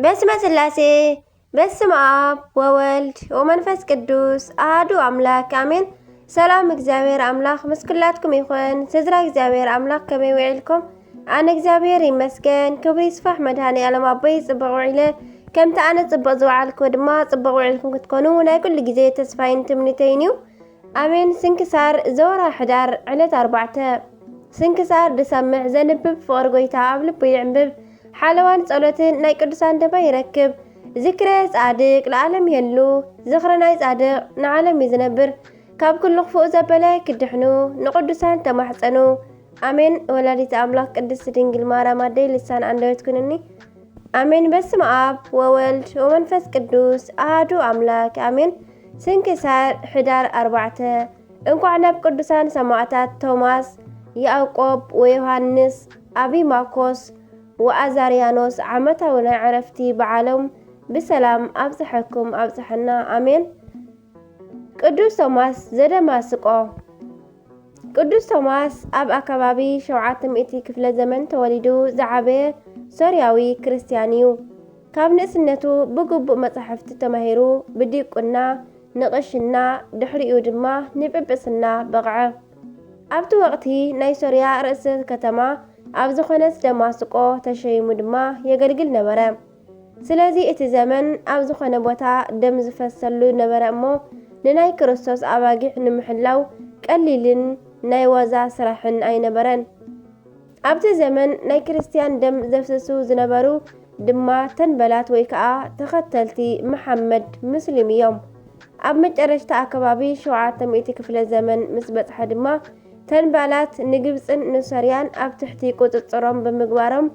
በስመ ስላሴ በስመ አብ ወወልድ ወመንፈስ ቅዱስ አሐዱ አምላክ አሜን። ሰላም እግዚአብሔር አምላክ ምስ ኩላትኩም ይኹን። ስድራ እግዚአብሔር አምላክ ከመይ ውዒልኩም? ኣነ እግዚአብሔር ይመስገን። ክብሪ ይስፋሕ መድኃኔዓለም ኣቦይ ጽቡቕ ውዒለ ከምቲ ኣነ ጽቡቕ ዝወዓልኩ ድማ ጽቡቕ ውዒልኩም ክትኮኑ ናይ ኩሉ ግዜ ተስፋይን ትምኒተይን እዩ። ኣሜን። ስንክሳር ዘወርኃ ሕዳር ዕለት 4 ስንክሳር ድሰምዕ ዘንብብ ፍቕሪ ጎይታ ኣብ ልቡ ይዕንብብ ሓለዋን ጸሎትን ናይ ቅዱሳን ደማ ይረክብ። ዝክረ ጻድቅ ለዓለም የሉ ዝኽረ ናይ ጻድቅ ንዓለም ይዝነብር። ካብ ኩሉ ክፉእ ዘበለ ክድሕኑ ንቅዱሳን ተማሕፀኑ ኣሜን። ወላዲተ ኣምላክ ቅድስት ድንግል ማርያም ኣደይ ልሳን አንደበት ኩንኒ ኣሜን። በስመ አብ ወወልድ ወመንፈስ ቅዱስ አሐዱ አምላክ አሜን። ስንክሳር ሕዳር 4 እንኳዕ ናብ ቅዱሳን ሰማዕታት ቶማስ፣ ያዕቆብ ወዮሃንስ፣ አቢማኮስ ወአዛርያኖስ ዓመታዊ ናይ ዕረፍቲ በዓሎም ብሰላም ኣብፅሐኩም ኣብፅሐና አሜን። ቅዱስ ቶማስ ዘደማስቆ። ቅዱስ ቶማስ ኣብ ኣከባቢ 700 ክፍለ ዘመን ተወሊዱ ዝዓበየ ሶርያዊ ክርስቲያን እዩ። ካብ ንእስነቱ ብግቡእ መጻሕፍቲ ተማሂሩ ብዲቁና ንቕሽና ድሕሪኡ ድማ ንጵጵስና በቕዐ። ኣብቲ ወቕቲ ናይ ሶርያ ርእሰ ከተማ ኣብ ዝኾነት ደማስቆ ተሸይሙ ድማ የገልግል ነበረ። ስለዚ እቲ ዘመን ኣብ ዝኾነ ቦታ ደም ዝፈሰሉ ነበረ እሞ ንናይ ክርስቶስ ኣባጊዕ ንምሕላው ቀሊልን ናይ ዋዛ ስራሕን ኣይነበረን። ኣብቲ ዘመን ናይ ክርስቲያን ደም ዘፍስሱ ዝነበሩ ድማ ተንበላት ወይ ከዓ ተኸተልቲ መሐመድ ሙስሊም እዮም። ኣብ መጨረሽታ ኣከባቢ 700 ክፍለ ዘመን ምስ በጽሐ ድማ ተንባላት ንግብፅን ንሶርያን ኣብ ትሕቲ ቁፅፅሮም ብምግባሮም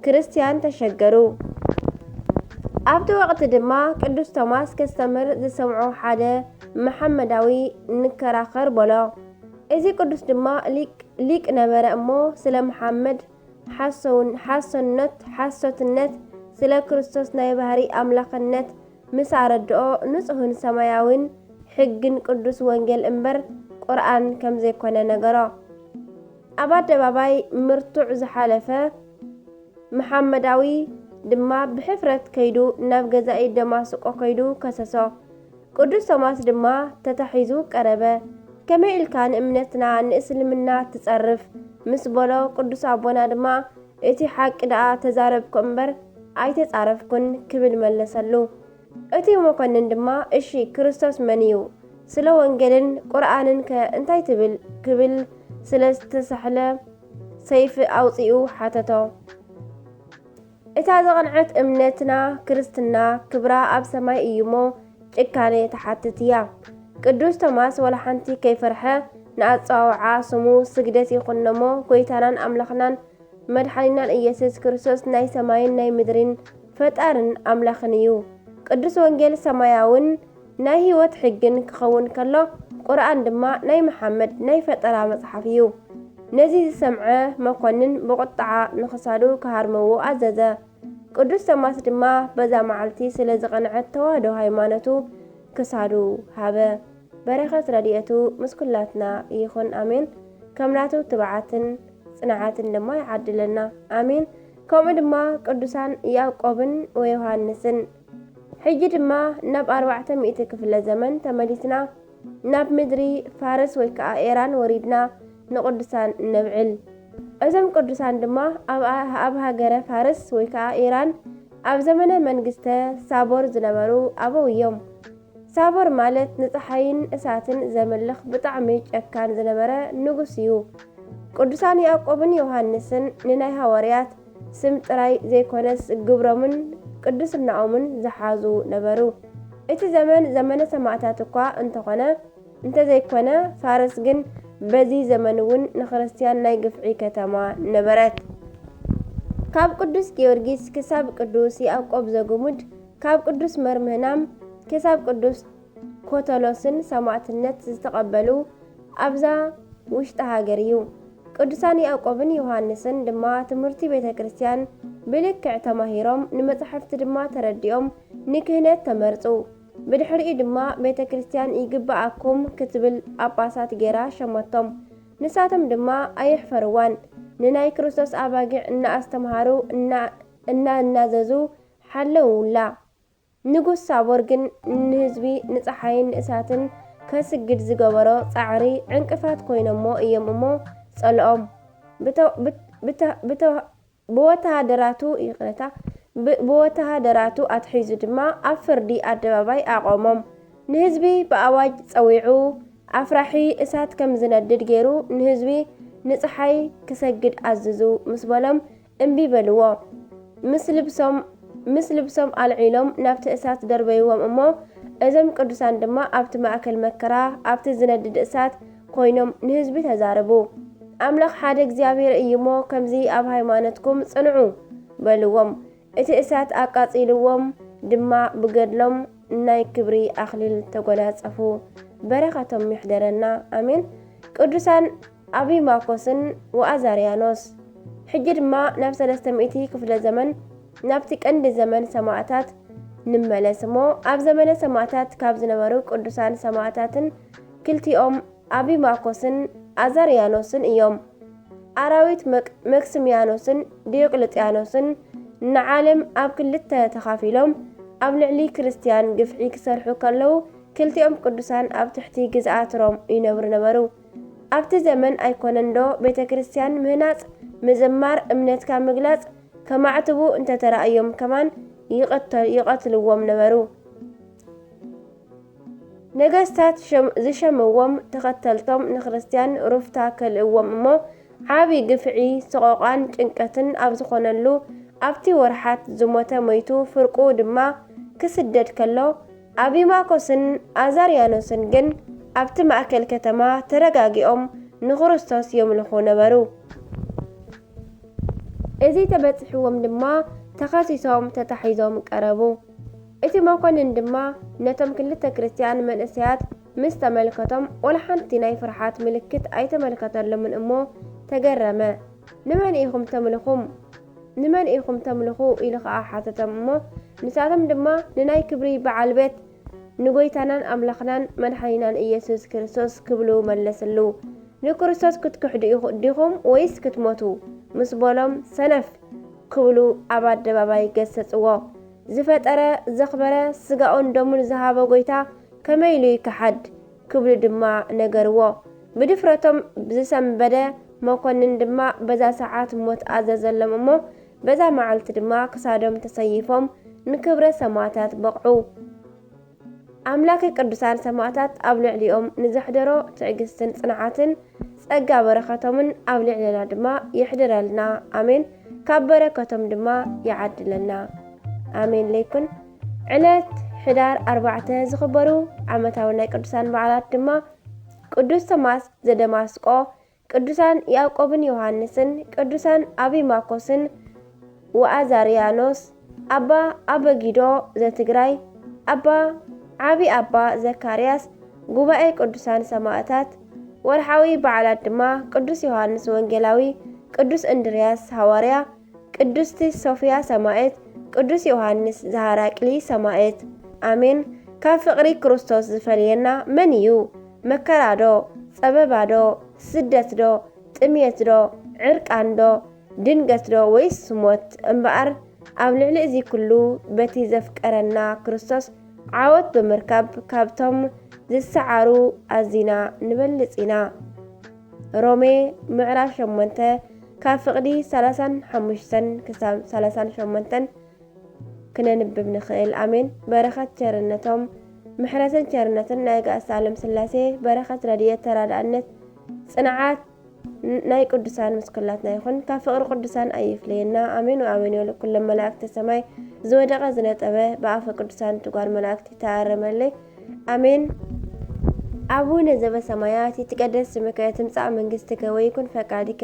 ክርስቲያን ተሸገሩ። ኣብቲ ወቕቲ ድማ ቅዱስ ቶማስ ከስተምር ዝሰምዖ ሓደ መሐመዳዊ ንከራኸር በሎ። እዚ ቅዱስ ድማ ሊቅ ነበረ እሞ ስለ መሐመድ ሓሶትነት ስለ ክርስቶስ ናይ ባህሪ ኣምላኽነት ምስ ኣረድኦ ንጹህን ሰማያዊን ሕግን ቅዱስ ወንጌል እምበር ቁርኣን ከም ዘይኮነ ነገሮ። ኣብ ኣደባባይ ምርቱዕ ዝሓለፈ መሐመዳዊ ድማ ብሕፍረት ከይዱ ናብ ገዛኢ ደማስቆ ከይዱ ከሰሶ። ቅዱስ ቶማስ ድማ ተታሒዙ ቀረበ። ከመይ ኢልካ ንእምነትና ንእስልምና ትጸርፍ ምስ በሎ ቅዱስ ኣቦና ድማ እቲ ሓቂ ደኣ ተዛረብኩ እምበር ኣይተጻረፍኩን ክብል መለሰሉ። እቲ መኮንን ድማ እሺ ክርስቶስ መን እዩ? ስለ ወንጌልን ቁርኣንን እንታይ ትብል ክብል ስለ ዝተሳሕለ ሰይፊ ኣውፂኡ ሓተቶ። እታ ዘቐንዐት እምነትና ክርስትና ክብራ ኣብ ሰማይ እዩሞ ጭካኔ ተሓትት እያ። ቅዱስ ቶማስ ወላ ሓንቲ ከይፈርሐ ንኣፀዋውዓ ስሙ ስግደት ይኹነሞ ጎይታናን ኣምላኽናን መድሓኒናን ኢየሱስ ክርስቶስ ናይ ሰማይን ናይ ምድርን ፈጣርን ኣምላኽን እዩ። ቅዱስ ወንጌል ሰማያውን ናይ ህይወት ሕግን ክኸውን ከሎ ቁርኣን ድማ ናይ መሐመድ ናይ ፈጠራ መጽሓፍ እዩ። ነዚ ዝሰምዐ መኮንን ብቁጣዓ ንኽሳዱ ክሃርመዎ ኣዘዘ። ቅዱስ ቶማስ ድማ በዛ መዓልቲ ስለ ዝቐንዐት ተዋህዶ ሃይማኖቱ ክሳዱ ሃበ። በረኸት ረድኤቱ ምስ ኩላትና ይኹን ኣሜን። ከምናቱ ትብዓትን ጽንዓትን ድማ ይዓድለና ኣሜን። ከምኡ ድማ ቅዱሳን ያዕቆብን ወዮሃንስን። ሕጂ ድማ ናብ 400 ክፍለ ዘመን ተመሊስና ናብ ምድሪ ፋርስ ወይ ከዓ ኤራን ወሪድና ንቅዱሳን ነብዕል። እዞም ቅዱሳን ድማ ኣብ ሃገረ ፋርስ ወይ ከዓ ኤራን ኣብ ዘመነ መንግስተ ሳቦር ዝነበሩ ኣበው እዮም። ሳቦር ማለት ንፀሓይን እሳትን ዘመልኽ ብጣዕሚ ጨካን ዝነበረ ንጉስ እዩ። ቅዱሳን ያዕቆብን ዮሃንስን ንናይ ሃዋርያት ስም ጥራይ ዘይኮነስ ግብሮምን ቅዱስናኦምን ዝሓዙ ነበሩ። እቲ ዘመን ዘመነ ሰማዕታት እኳ እንተዘይኮነ ፋርስ ግን በዚ ዘመን እውን ንክርስቲያን ናይ ግፍዒ ከተማ ነበረት። ካብ ቅዱስ ጊዮርጊስ ክሳብ ቅዱስ ያዕቆብ ዘጉሙድ፣ ካብ ቅዱስ መርምህናም ክሳብ ቅዱስ ኮተሎስን ሰማዕትነት ዝተቐበሉ ኣብዛ ውሽጢ ሃገር እዩ። ቅዱሳን ያዕቆብን ዮሃንስን ድማ ትምህርቲ ቤተ ክርስቲያን ብልክዕ ተማሂሮም ንመጻሕፍቲ ድማ ተረዲኦም ንክህነት ተመርፁ። ብድሕሪኡ ድማ ቤተ ክርስቲያን ይግባኣኩም ክትብል ጳጳሳት ጌራ ሸመቶም። ንሳቶም ድማ ኣይሕፈርዋን ንናይ ክርስቶስ ኣባጊዕ እናኣስተምሃሩ እናዘዙ ሓለውላ። ንጉስ ሳቦር ግን ንህዝቢ ንፀሓይን ንእሳትን ከስግድ ዝገበሮ ፃዕሪ ዕንቅፋት ኮይኖሞ እዮም እሞ ጸልኦም ብወተሃደራቱ ኣትሒዙ ድማ ኣብ ፍርዲ ኣደባባይ ኣቆሞም። ንህዝቢ ብኣዋጅ ፀዊዑ ኣፍራሒ እሳት ከም ዝነድድ ገይሩ ንህዝቢ ንፀሓይ ክሰግድ ኣዝዙ ምስ በሎም እምቢ በልዎ። ምስ ልብሶም ኣልዒሎም ናብቲ እሳት ደርበይዎም እሞ እዞም ቅዱሳን ድማ ኣብቲ ማእከል መከራ ኣብቲ ዝነድድ እሳት ኮይኖም ንህዝቢ ተዛረቡ። ኣምላኽ ሓደ እግዚኣብሔር እዩሞ ከምዚ ኣብ ሃይማኖትኩም ጽንዑ በልዎም። እቲ እሳት ኣቃጺልዎም ድማ ብገድሎም ናይ ክብሪ ኣኽሊል ተጎናጸፉ። በረኸቶም ይሕደረና ኣሜን። ቅዱሳን አቢማኮስን ወአዛርያኖስ። ሕጂ ድማ ናብ 300 ክፍለ ዘመን ናብቲ ቀንዲ ዘመን ሰማዕታት ንመለስ እሞ ኣብ ዘመነ ሰማዕታት ካብ ዝነበሩ ቅዱሳን ሰማዕታትን ክልቲኦም አቢማኮስን አዛርያኖስን እዮም። አራዊት መክስሚያኖስን ዲዮቅልጥያኖስን ንዓለም ኣብ ክልተ ተኻፊሎም ኣብ ልዕሊ ክርስቲያን ግፍዒ ክሰርሑ ከለዉ ክልቲኦም ቅዱሳን ኣብ ትሕቲ ግዝኣት ሮም ይነብሩ ነበሩ። ኣብቲ ዘመን ኣይኮነንዶ ቤተ ክርስቲያን ምህናፅ ምዝማር እምነትካ ምግላፅ ከማዕትቡ እንተተራእዮም ከማን ይቐትልዎም ነበሩ። ነገስታት ዝሸምዎም ተኸተልቶም ንክርስቲያን ሩፍታ ከልእዎም እሞ ዓብይ ግፍዒ ሰቆቃን ጭንቀትን ኣብ ዝኾነሉ ኣብቲ ወርሓት ዝሞተ ሞይቱ ፍርቁ ድማ ክስደድ ከሎ አቢማኮስን አዛርያኖስን ግን ኣብቲ ማእከል ከተማ ተረጋጊኦም ንክርስቶስ የምልኹ ነበሩ። እዚ ተበፅሕዎም ድማ ተኸሲሶም ተታሒዞም ቀረቡ። እቲ መኮንን ድማ ነቶም ክልተ ክርስቲያን መንእሰያት ምስ ተመልከቶም ወላ ሓንቲ ናይ ፍርሓት ምልክት ኣይተመልከተሎምን እሞ ተገረመ። ንመን ኢኹም ተምልኹ ኢሉ ከዓ ሓተቶም እሞ ንሳቶም ድማ ንናይ ክብሪ በዓል ቤት ንጎይታናን ኣምላኽናን መድሓኒናን ኢየሱስ ክርስቶስ ክብሉ መለስሉ። ንክርስቶስ ክትክሕዱ ዲኹም ወይስ ክትሞቱ ምስ በሎም ሰነፍ ክብሉ ኣብ ኣደባባይ ገሰጽዎ። ዝፈጠረ ዘኽበረ ስጋኡን ደሙን ዝሃበ ጎይታ ከመይሉ ይከሓድ ክብሉ ድማ ነገርዎ። ብድፍረቶም ዝሰንበደ መኮንን ድማ በዛ ሰዓት ሞት ኣዘዘሎም እሞ በዛ መዓልቲ ድማ ክሳዶም ተሰይፎም ንክብረ ሰማዕታት በቕዑ። ኣምላኽ ቅዱሳን ሰማዕታት ኣብ ልዕሊኦም ንዘሕደሮ ትዕግስትን ጽንዓትን ጸጋ በረኸቶምን ኣብ ልዕልና ድማ ይሕድረልና ኣሜን። ካብ በረከቶም ድማ ይዓድለና ኣሜን ለይኩን። ዕለት ሕዳር 4 ዝኽበሩ ዓመታዊ ናይ ቅዱሳን በዓላት ድማ ቅዱስ ቶማስ ዘደማስቆ፣ ቅዱሳን ያዕቆብን ዮሐንስን፣ ቅዱሳን አቢማኮስን ወአዛርያኖስ፣ ኣባ አበጊዶ ዘትግራይ፣ ዓቢ ኣባ ዘካርያስ፣ ጉባኤ ቅዱሳን ሰማዕታት። ወርሓዊ በዓላት ድማ ቅዱስ ዮሐንስ ወንጌላዊ፣ ቅዱስ እንድርያስ ሐዋርያ፣ ቅድስቲ ሶፊያ ሰማዕት፣ ቅዱስ ዮሐንስ ዘሃራቅሊ ሰማዕት ኣሜን። ካብ ፍቕሪ ክርስቶስ ዝፈልየና መን እዩ? መከራዶ፣ ጸበባዶ፣ ስደትዶ፣ ጥምየትዶ፣ ዕርቃንዶ፣ ድንገትዶ ወይስ ሞት እምበኣር? ኣብ ልዕሊ እዚ ኩሉ በቲ ዘፍቀረና ክርስቶስ ዓወት ብምርካብ ካብቶም ዝሰዓሩ ኣዚና ንበልጽና። ሮሜ ምዕራፍ 8 ካብ ፍቕዲ 35 ክሳብ 38 ክነንብብ ንኽእል ኣሜን። በረኸት ቸርነቶም ምሕረትን ቸርነትን ናይ ጋእስ ዓለም ስላሴ በረኸት ረድኤት ተራድኣነት ጽንዓት ናይ ቅዱሳን ምስኩላትና ይኹን። ካብ ፍቕሪ ቅዱሳን ኣይፍለየና ኣሜን ወኣሜን ይበሉ ኩሎም መላእክቲ ሰማይ ዝወደቐ ዝነጠበ ብኣፈ ቅዱሳን ትጓል መላእክቲ ተኣረመለይ ኣሜን። አቡነ ዘበሰማያት ይትቀደስ ስምከ ትምጻእ መንግሥትከ ወይኩን ፈቃድከ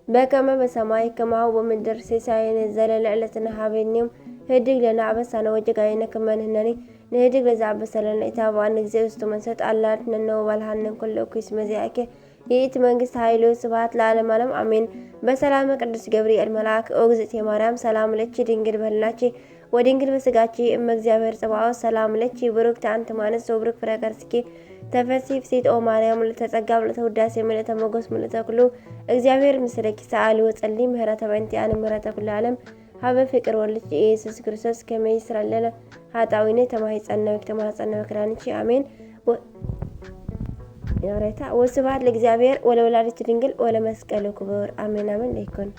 በከመ በሰማይ ከማሁ በምድር ሲሳየነ ዘለለ ዕለትነ ሀበነ ዮም ህድግ ለነ አበሳነ ወጀጋየነ ከመ ንሕነኒ ንህድግ ለዘአበሰለነ ኢታብአነ ጊዜ ውስጡ መንሰጥ አላትነነ ወባልሃነን ኩሉ እኩይ መዚአከ ይእቲ መንግስት ኃይሉ ስብሐት ለዓለመ ዓለም አሜን። በሰላመ ቅዱስ ገብርኤል መልአክ እግዝእትየ ማርያም ሰላም ለኪ ድንግል በህሊናኪ ወድንግል በስጋኪ እመ እግዚአብሔር ጽባኦት ሰላም ለኪ ብሩክት አንቲ እምአንስት ወብሩክ ፍሬ ከርሥኪ ተፈሥሒ ፍሥሕት ኦ ማርያም ምልዕተ ጸጋ ምልዕተ ውዳሴ ምልዕተ ሞገስ ምልዕተ ኩሉ እግዚአብሔር ምስለኪ ሰአሊ ወጸሊ ምህረተ በእንቲአነ ምህረተ ኩሉ ዓለም ሀበ ፍቅር ወልድኪ ኢየሱስ ክርስቶስ ከመይ ይስራለነ ኃጣዊነ ተማሂፀነ መክራንቺ አሜን። ወስብሐት ለእግዚአብሔር ወለወላዲቱ ድንግል ወለመስቀሉ ክቡር አሜን አሜን ይኩን።